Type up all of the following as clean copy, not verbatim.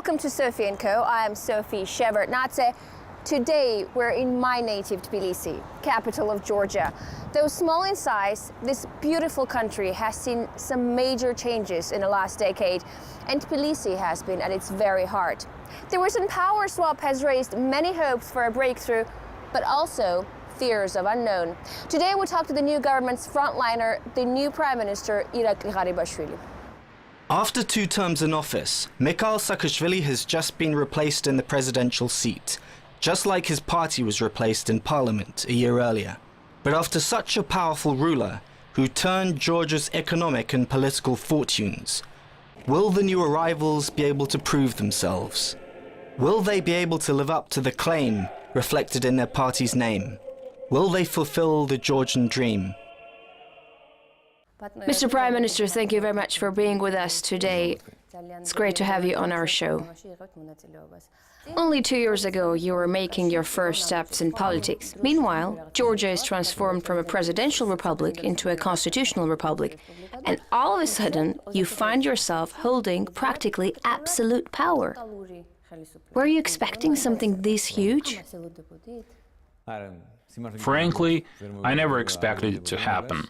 Welcome to Sophie & Co. I am Sophie Shevardnadze. Today we're in my native Tbilisi, capital of Georgia. Though small in size, this beautiful country has seen some major changes in the last decade, and Tbilisi has been at its very heart. The recent power swap has raised many hopes for a breakthrough, but also fears of unknown. Today we talk to the new government's frontliner, the new Prime Minister Irakli Garibashvili. After 2 terms in office, Mikhail Saakashvili has just been replaced in the presidential seat, just like his party was replaced in parliament a year earlier. But after such a powerful ruler, who turned Georgia's economic and political fortunes, will the new arrivals be able to prove themselves? Will they be able to live up to the claim reflected in their party's name? Will they fulfill the Georgian Dream? Mr. Prime Minister, thank you very much for being with us today. It's great to have you on our show. Only 2 years ago, you were making your first steps in politics. Meanwhile, Georgia is transformed from a presidential republic into a constitutional republic. And all of a sudden, you find yourself holding practically absolute power. Were you expecting something this huge? Frankly, I never expected it to happen.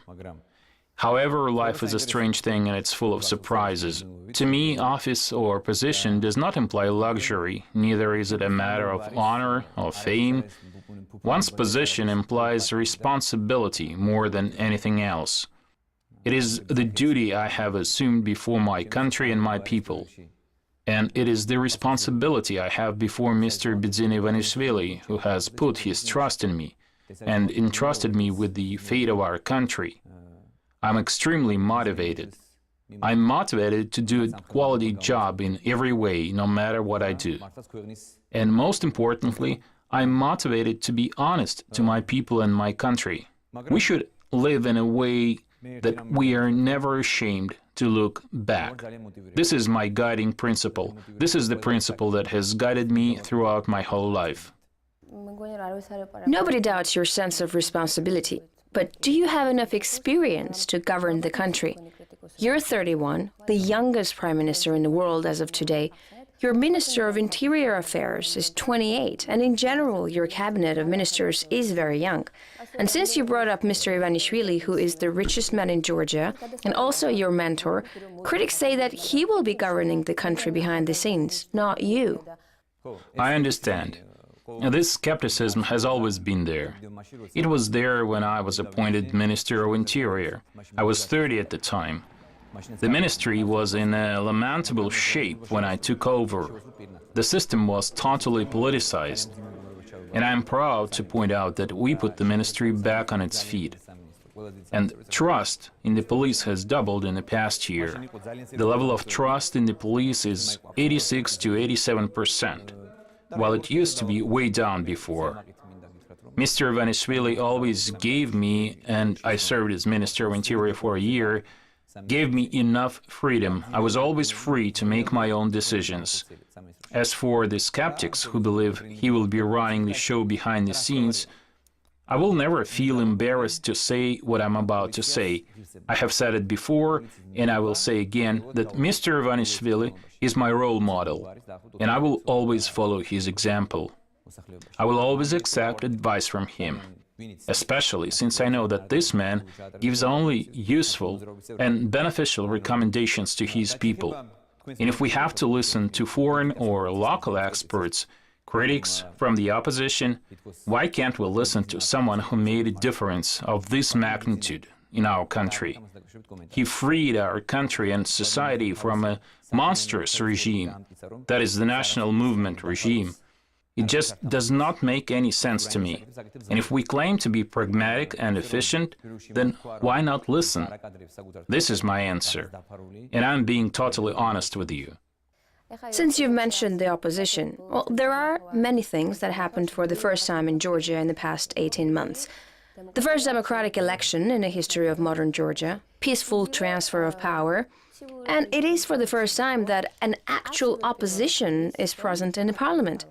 However, life is a strange thing and it's full of surprises. To me, office or position does not imply luxury, neither is it a matter of honor or fame. One's position implies responsibility more than anything else. It is the duty I have assumed before my country and my people. And it is the responsibility I have before Mr. Irakli, who has put his trust in me and entrusted me with the fate of our country. I'm extremely motivated. I'm motivated to do a quality job in every way, no matter what I do. And most importantly, I'm motivated to be honest to my people and my country. We should live in a way that we are never ashamed to look back. This is my guiding principle. This is the principle that has guided me throughout my whole life. Nobody doubts your sense of responsibility. But do you have enough experience to govern the country? You're 31, the youngest prime minister in the world as of today. Your Minister of Interior Affairs is 28, and in general, your cabinet of ministers is very young. And since you brought up Mr. Ivanishvili, who is the richest man in Georgia, and also your mentor, critics say that he will be governing the country behind the scenes, not you. I understand. This skepticism has always been there. It was there when I was appointed Minister of Interior. I was 30 at the time. The ministry was in a lamentable shape when I took over. The system was totally politicized. And I'm proud to point out that we put the ministry back on its feet. And trust in the police has doubled in the past year. The level of trust in the police is 86 to 87%. While it used to be way down before. Mr. Ivanishvili always gave me, and I served as Minister of Interior for a year, gave me enough freedom. I was always free to make my own decisions. As for the skeptics who believe he will be running the show behind the scenes, I will never feel embarrassed to say what I'm about to say. I have said it before, and I will say again, that Mr. Ivanishvili is my role model, and I will always follow his example. I will always accept advice from him, especially since I know that this man gives only useful and beneficial recommendations to his people. And if we have to listen to foreign or local experts, critics from the opposition, why can't we listen to someone who made a difference of this magnitude in our country? He freed our country and society from a monstrous regime, that is the national movement regime. It just does not make any sense to me. And if we claim to be pragmatic and efficient, then why not listen? This is my answer, and I'm being totally honest with you. Since you've mentioned the opposition, well, there are many things that happened for the first time in Georgia in the past 18 months. The first democratic election in the history of modern Georgia, peaceful transfer of power, and it is for the first time that an actual opposition is present in the parliament.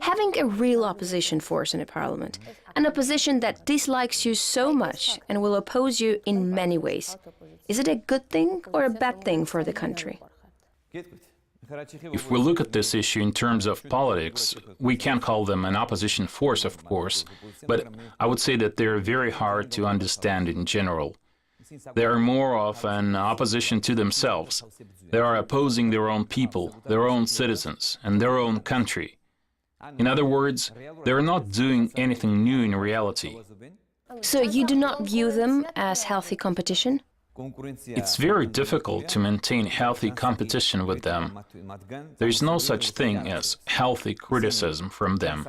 Having a real opposition force in the parliament, an opposition that dislikes you so much and will oppose you in many ways. Is it a good thing or a bad thing for the country? If we look at this issue in terms of politics, we can call them an opposition force, of course, but I would say that they're very hard to understand in general. They are more of an opposition to themselves. They are opposing their own people, their own citizens, and their own country. In other words, they're not doing anything new in reality. So you do not view them as healthy competition? It's very difficult to maintain healthy competition with them. There is no such thing as healthy criticism from them.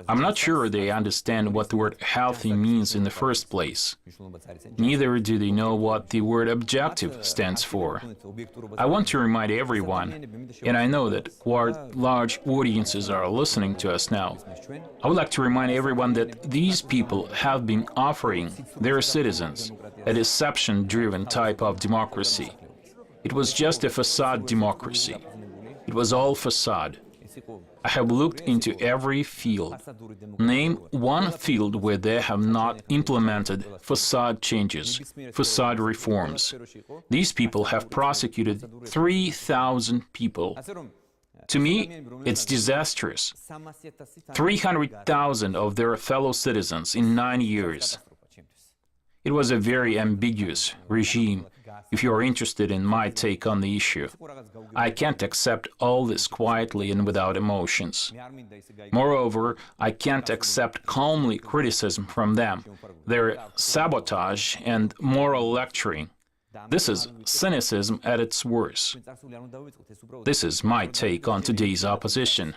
I'm not sure they understand what the word healthy means in the first place. Neither do they know what the word objective stands for. I want to remind everyone, and I know that quite large audiences are listening to us now, I would like to remind everyone that these people have been offering their citizens a deception-driven type of democracy. It was just a facade democracy. It was all facade. I have looked into every field. Name one field where they have not implemented facade changes, facade reforms. These people have prosecuted 3,000 people. To me, it's disastrous. 300,000 of their fellow citizens in 9 years. It was a very ambiguous regime, if you are interested in my take on the issue. I can't accept all this quietly and without emotions. Moreover, I can't accept calmly criticism from them, their sabotage and moral lecturing. This is cynicism at its worst. This is my take on today's opposition.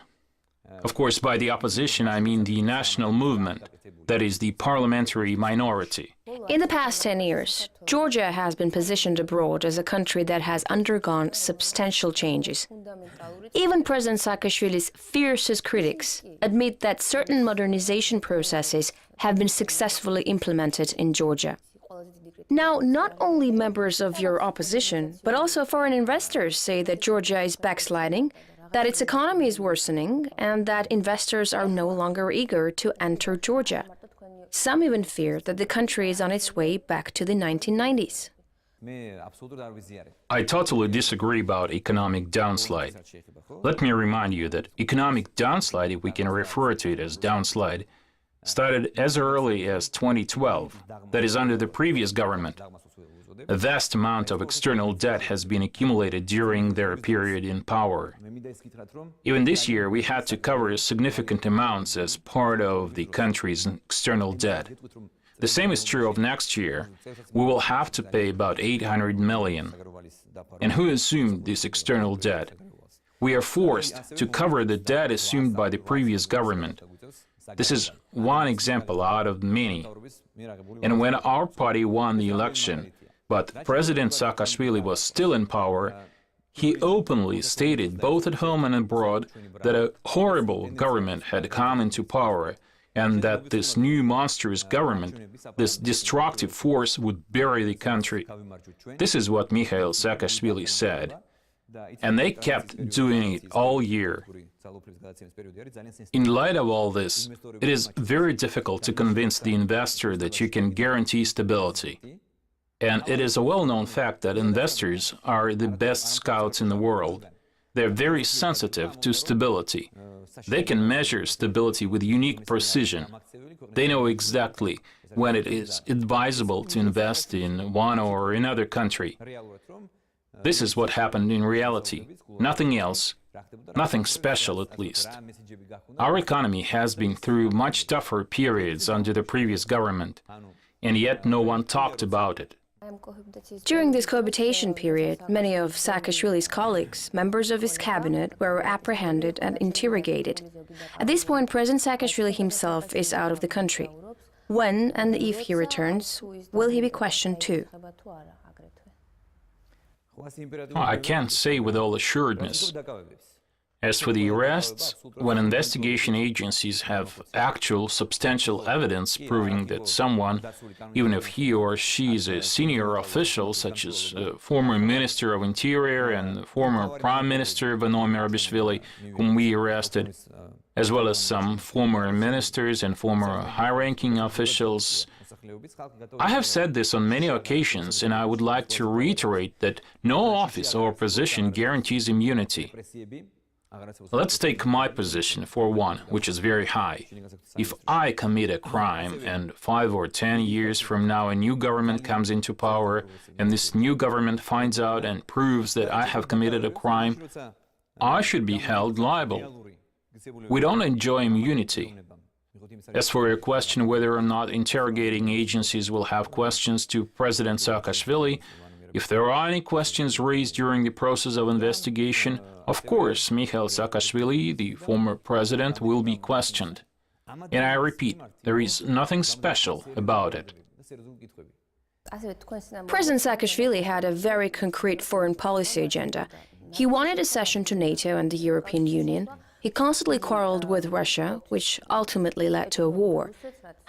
Of course, by the opposition, I mean the national movement, that is, the parliamentary minority. In the past 10 years, Georgia has been positioned abroad as a country that has undergone substantial changes. Even President Saakashvili's fiercest critics admit that certain modernization processes have been successfully implemented in Georgia. Now, not only members of your opposition, but also foreign investors say that Georgia is backsliding, that its economy is worsening, and that investors are no longer eager to enter Georgia. Some even fear that the country is on its way back to the 1990s. I totally disagree about economic downslide. Let me remind you that economic downslide, if we can refer to it as downslide, started as early as 2012, that is under the previous government. A vast amount of external debt has been accumulated during their period in power. Even this year, we had to cover significant amounts as part of the country's external debt. The same is true of next year. We will have to pay about 800 million. And who assumed this external debt? We are forced to cover the debt assumed by the previous government. This is one example out of many. And when our party won the election, but President Saakashvili was still in power, he openly stated, both at home and abroad, that a horrible government had come into power and that this new monstrous government, this destructive force, would bury the country. This is what Mikhail Saakashvili said. And they kept doing it all year. In light of all this, it is very difficult to convince the investor that you can guarantee stability. And it is a well-known fact that investors are the best scouts in the world. They're very sensitive to stability. They can measure stability with unique precision. They know exactly when it is advisable to invest in one or another country. This is what happened in reality. Nothing else. Nothing special, at least. Our economy has been through much tougher periods under the previous government, and yet no one talked about it. During this cohabitation period, many of Saakashvili's colleagues, members of his cabinet, were apprehended and interrogated. At this point, President Saakashvili himself is out of the country. When and if he returns, will he be questioned too? I can't say with all assuredness. As for the arrests, when investigation agencies have actual substantial evidence proving that someone, even if he or she is a senior official, such as a former Minister of Interior and former Prime Minister Garibashvili, whom we arrested, as well as some former ministers and former high-ranking officials, I have said this on many occasions, and I would like to reiterate that no office or position guarantees immunity. Let's take my position for one, which is very high. If I commit a crime and 5 or 10 years from now a new government comes into power and this new government finds out and proves that I have committed a crime, I should be held liable. We don't enjoy immunity. As for your question whether or not interrogating agencies will have questions to President Saakashvili, if there are any questions raised during the process of investigation, of course, Mikhail Saakashvili, the former president, will be questioned. And I repeat, there is nothing special about it. President Saakashvili had a very concrete foreign policy agenda. He wanted accession to NATO and the European Union. He constantly quarreled with Russia, which ultimately led to a war.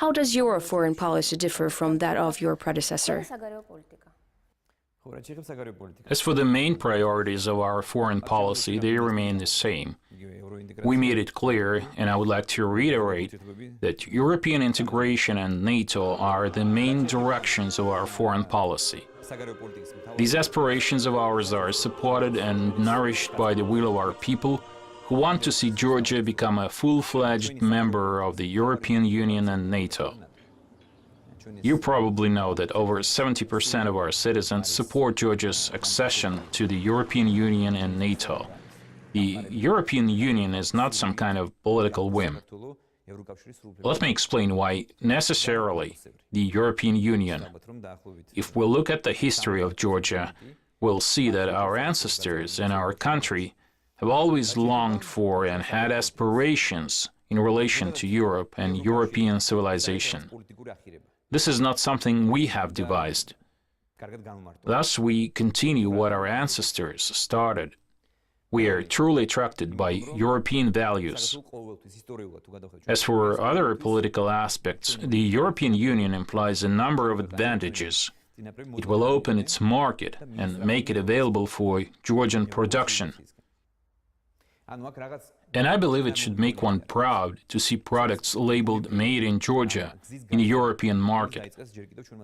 How does your foreign policy differ from that of your predecessor? As for the main priorities of our foreign policy, they remain the same. We made it clear, and I would like to reiterate, that European integration and NATO are the main directions of our foreign policy. These aspirations of ours are supported and nourished by the will of our people, who want to see Georgia become a full-fledged member of the European Union and NATO. You probably know that over 70% of our citizens support Georgia's accession to the European Union and NATO. The European Union is not some kind of political whim. Let me explain why necessarily the European Union. If we look at the history of Georgia, we'll see that our ancestors and our country have always longed for and had aspirations in relation to Europe and European civilization. This is not something we have devised. Thus, we continue what our ancestors started. We are truly attracted by European values. As for other political aspects, the European Union implies a number of advantages. It will open its market and make it available for Georgian production. And I believe it should make one proud to see products labeled "Made in Georgia" in the European market.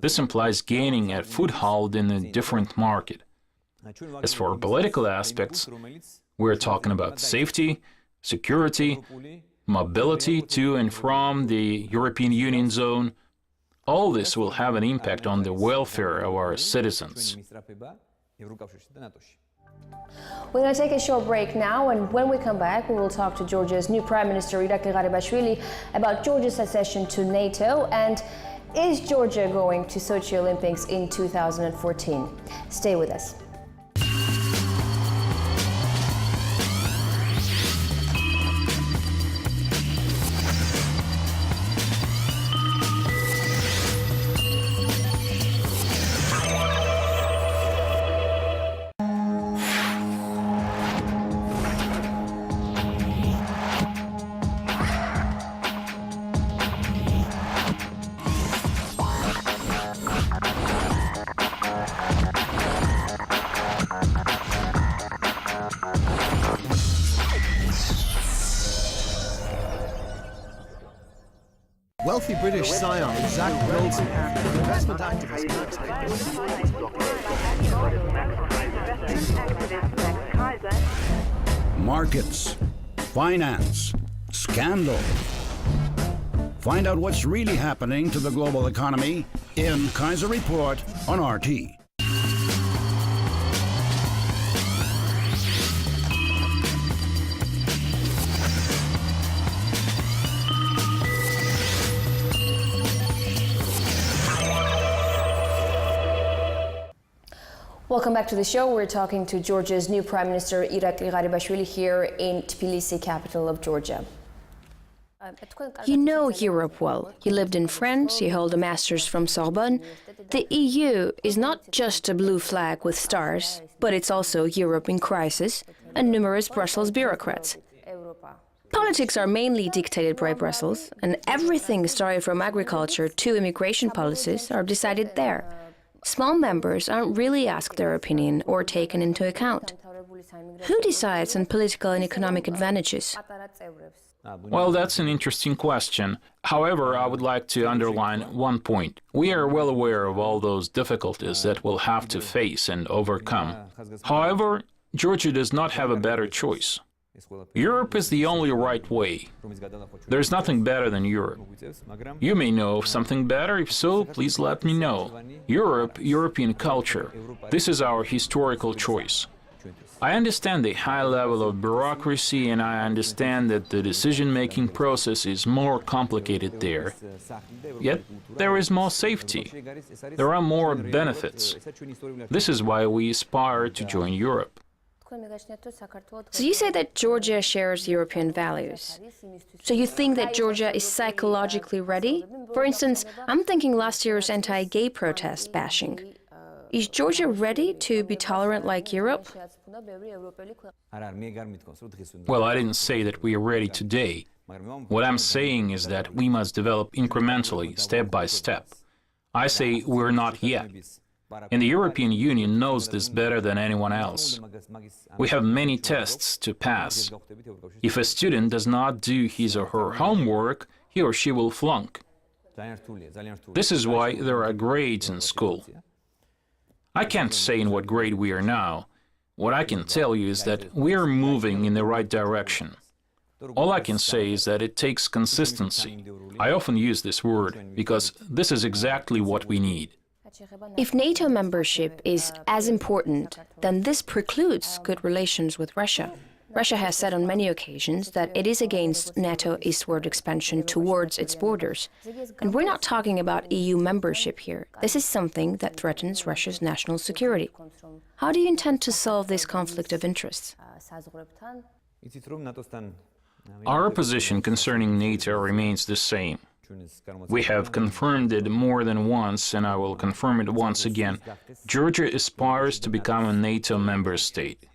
This implies gaining a foothold in a different market. As for political aspects, we're talking about safety, security, mobility to and from the European Union zone. All this will have an impact on the welfare of our citizens. We're going to take a short break now, and when we come back, we will talk to Georgia's new Prime Minister Irakli Garibashvili about Georgia's accession to NATO and is Georgia going to Sochi Olympics in 2014? Stay with us. Wealthy British scion Zach Wilson, investment activist Markets, finance, scandal. Find out what's really happening to the global economy in Kaiser Report on RT. Welcome back to the show. We're talking to Georgia's new Prime Minister Irakli Garibashvili here in Tbilisi, capital of Georgia. You know Europe well. You lived in France, you hold a master's from Sorbonne. The EU is not just a blue flag with stars, but it's also Europe in crisis. and numerous Brussels bureaucrats. Politics are mainly dictated by Brussels, and everything starting from agriculture to immigration policies are decided there. Small members aren't really asked their opinion or taken into account. Who decides on political and economic advantages? Well, that's an interesting question. However, I would like to underline one point. We are well aware of all those difficulties that we'll have to face and overcome. However, Georgia does not have a better choice. Europe is the only right way. There's nothing better than Europe. You may know of something better. If so, please let me know. Europe, European culture. This is our historical choice. I understand the high level of bureaucracy, and I understand that the decision-making process is more complicated there. Yet, there is more safety. There are more benefits. This is why we aspire to join Europe. So you say that Georgia shares European values. So you think that Georgia is psychologically ready? For instance, I'm thinking last year's anti-gay protest bashing. Is Georgia ready to be tolerant like Europe? Well, I didn't say that we are ready today. What I'm saying is that we must develop incrementally, step by step. I say we're not yet. And the European Union knows this better than anyone else. We have many tests to pass. If a student does not do his or her homework, he or she will flunk. This is why there are grades in school. I can't say in what grade we are now. What I can tell you is that we are moving in the right direction. All I can say is that it takes consistency. I often use this word because this is exactly what we need. If NATO membership is as important, then this precludes good relations with Russia. Russia has said on many occasions that it is against NATO eastward expansion towards its borders. And we're not talking about EU membership here. This is something that threatens Russia's national security. How do you intend to solve this conflict of interests? Our position concerning NATO remains the same. We have confirmed it more than once, and I will confirm it once again. Georgia aspires to become a NATO member state.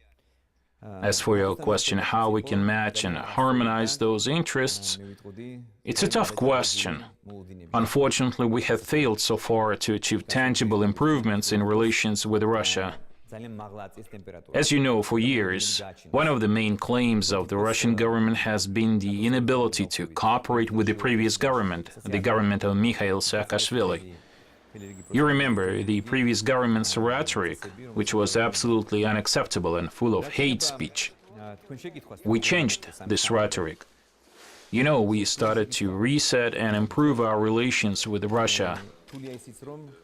As for your question how we can match and harmonize those interests, it's a tough question. Unfortunately, we have failed so far to achieve tangible improvements in relations with Russia. As you know, for years, one of the main claims of the Russian government has been the inability to cooperate with the previous government, the government of Mikhail Saakashvili. You remember the previous government's rhetoric, which was absolutely unacceptable and full of hate speech. We changed this rhetoric. You know, we started to reset and improve our relations with Russia.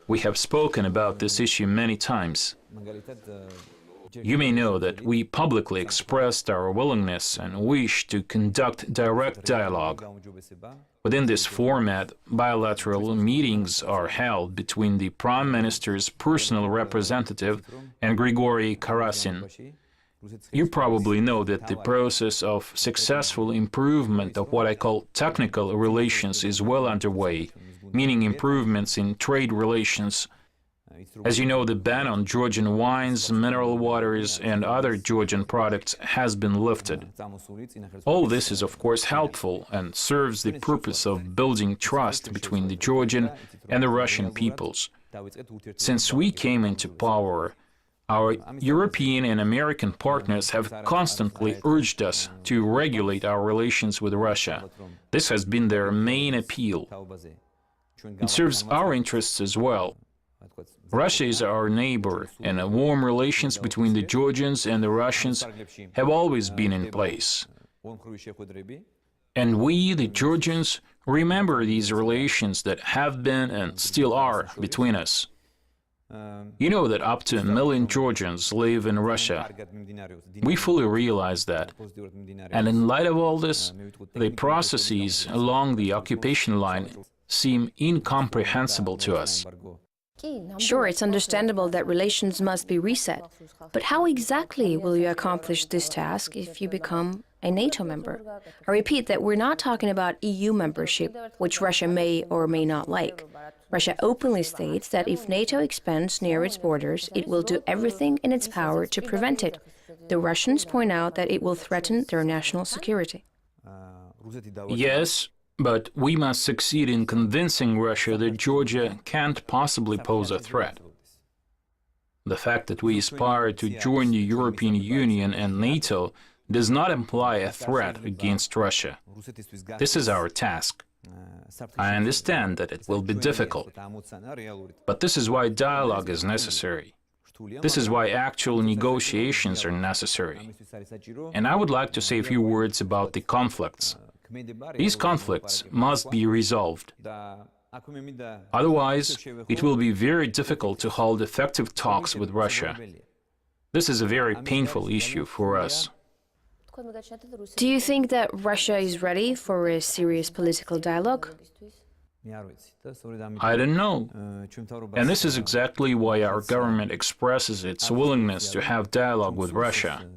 We have spoken about this issue many times. You may know that we publicly expressed our willingness and wish to conduct direct dialogue. Within this format, bilateral meetings are held between the Prime Minister's personal representative and Grigory Karasin. You probably know that the process of successful improvement of what I call technical relations is well underway, meaning improvements in trade relations. As you know, the ban on Georgian wines, mineral waters, and other Georgian products has been lifted. All this is, of course, helpful and serves the purpose of building trust between the Georgian and the Russian peoples. Since we came into power, our European and American partners have constantly urged us to regulate our relations with Russia. This has been their main appeal. It serves our interests as well. Russia is our neighbor, and warm relations between the Georgians and the Russians have always been in place. And we, the Georgians, remember these relations that have been and still are between us. You know that up to 1 million Georgians live in Russia. We fully realize that. And in light of all this, the processes along the occupation line seem incomprehensible to us. Sure, it's understandable that relations must be reset. But how exactly will you accomplish this task if you become a NATO member? I repeat that we're not talking about EU membership, which Russia may or may not like. Russia openly states that if NATO expands near its borders, it will do everything in its power to prevent it. The Russians point out that it will threaten their national security. Yes, but we must succeed in convincing Russia that Georgia can't possibly pose a threat. The fact that we aspire to join the European Union and NATO does not imply a threat against Russia. This is our task. I understand that it will be difficult, but this is why dialogue is necessary. This is why actual negotiations are necessary. And I would like to say a few words about the conflicts. These conflicts must be resolved. Otherwise, it will be very difficult to hold effective talks with Russia. This is a very painful issue for us. Do you think that Russia is ready for a serious political dialogue? I don't know. And this is exactly why our government expresses its willingness to have dialogue with Russia.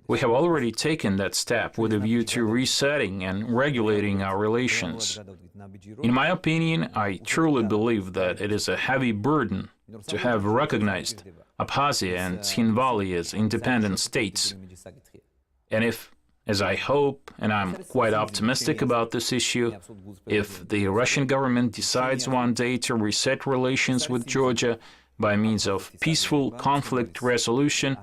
We have already taken that step with a view to resetting and regulating our relations. In my opinion, I truly believe that it is a heavy burden to have recognized Abkhazia and Tskhinvali as independent states. And if, as I hope, and I'm quite optimistic about this issue, if the Russian government decides one day to reset relations with Georgia by means of peaceful conflict resolution,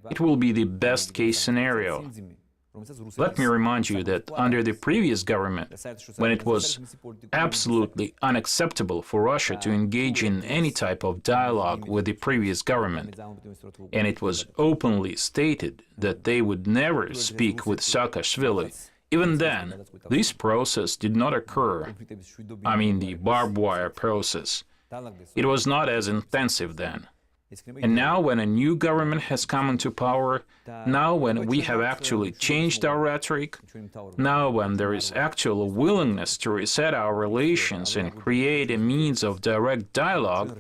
it will be the best-case scenario. Let me remind you that under the previous government, when it was absolutely unacceptable for Russia to engage in any type of dialogue with the previous government, and it was openly stated that they would never speak with Saakashvili, even then, this process did not occur. I mean, the barbed wire process. It was not as intensive then. And now, when a new government has come into power, now when we have actually changed our rhetoric, now when there is actual willingness to reset our relations and create a means of direct dialogue,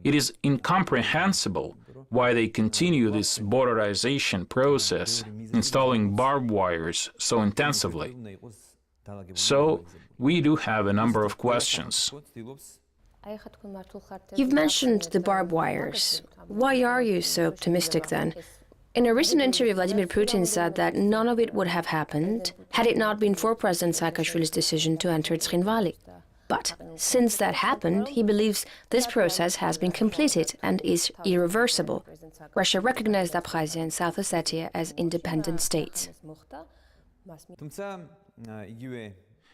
it is incomprehensible why they continue this borderization process, installing barbed wires so intensively. So, we do have a number of questions. You've mentioned the barbed wires. Why are you so optimistic then? In a recent interview, Vladimir Putin said that none of it would have happened had it not been for President Saakashvili's decision to enter Tskhinvali. But since that happened, he believes this process has been completed and is irreversible. Russia recognized Abkhazia and South Ossetia as independent states.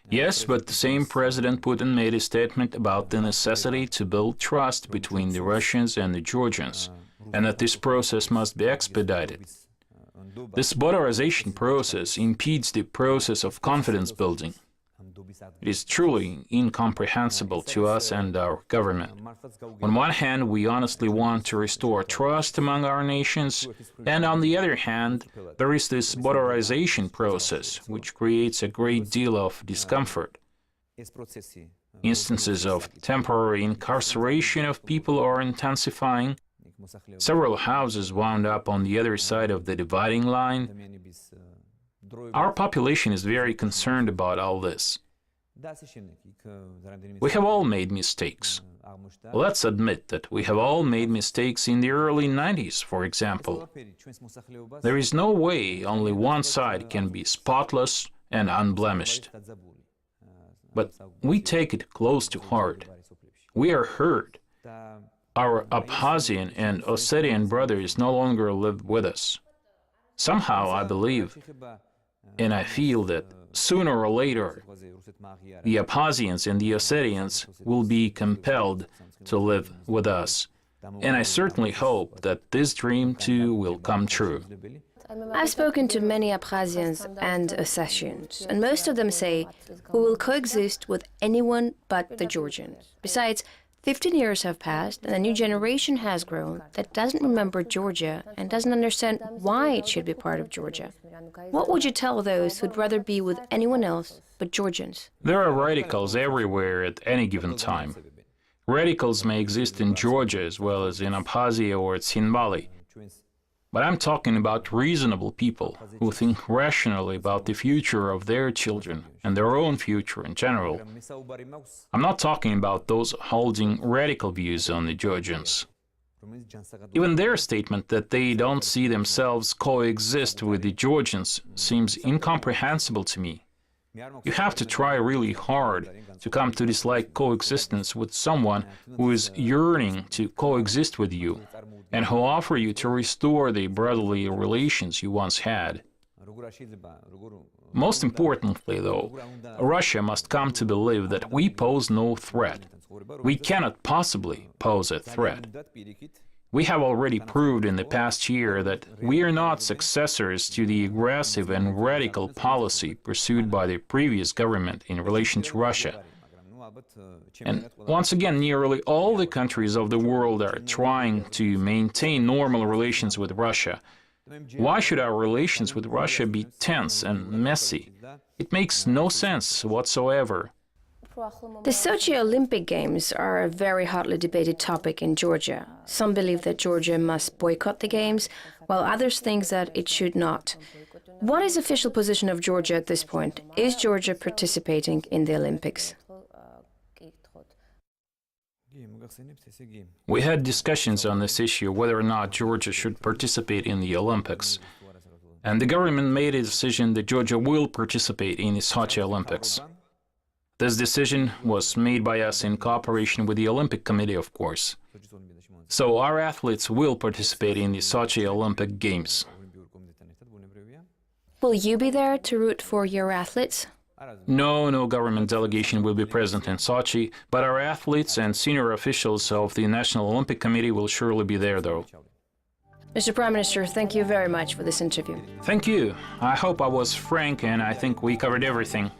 Yes, but the same President Putin made a statement about the necessity to build trust between the Russians and the Georgians, and that this process must be expedited. This borderization process impedes the process of confidence building. It is truly incomprehensible to us and our government. On one hand, we honestly want to restore trust among our nations, and on the other hand, there is this borderization process, which creates a great deal of discomfort. Instances of temporary incarceration of people are intensifying. Several houses wound up on the other side of the dividing line. Our population is very concerned about all this. We have all made mistakes. Let's admit that we have all made mistakes in the early 90s, for example. There is no way only one side can be spotless and unblemished. But we take it close to heart. We are hurt. Our Abkhazian and Ossetian brothers no longer live with us. Somehow I believe, and I feel that sooner or later, the Abkhazians and the Ossetians will be compelled to live with us. And I certainly hope that this dream, too, will come true. I've spoken to many Abkhazians and Ossetians, and most of them say we will coexist with anyone but the Georgians. Besides, 15 years have passed, and a new generation has grown that doesn't remember Georgia and doesn't understand why it should be part of Georgia. What would you tell those who'd rather be with anyone else but Georgians? There are radicals everywhere at any given time. Radicals may exist in Georgia as well as in Abkhazia or Tskhinvali. But I'm talking about reasonable people who think rationally about the future of their children and their own future in general. I'm not talking about those holding radical views on the Georgians. Even their statement that they don't see themselves coexist with the Georgians seems incomprehensible to me. You have to try really hard to come to dislike coexistence with someone who is yearning to coexist with you and who offer you to restore the brotherly relations you once had. Most importantly, though, Russia must come to believe that we pose no threat. We cannot possibly pose a threat. We have already proved in the past year that we are not successors to the aggressive and radical policy pursued by the previous government in relation to Russia. And once again, nearly all the countries of the world are trying to maintain normal relations with Russia. Why should our relations with Russia be tense and messy? It makes no sense whatsoever. The Sochi Olympic Games are a very hotly debated topic in Georgia. Some believe that Georgia must boycott the Games, while others think that it should not. What is the official position of Georgia at this point? Is Georgia participating in the Olympics? We had discussions on this issue, whether or not Georgia should participate in the Olympics. And the government made a decision that Georgia will participate in the Sochi Olympics. This decision was made by us in cooperation with the Olympic Committee, of course. So our athletes will participate in the Sochi Olympic Games. Will you be there to root for your athletes? No government delegation will be present in Sochi, but our athletes and senior officials of the National Olympic Committee will surely be there, though. Mr. Prime Minister, thank you very much for this interview. Thank you. I hope I was frank, and I think we covered everything.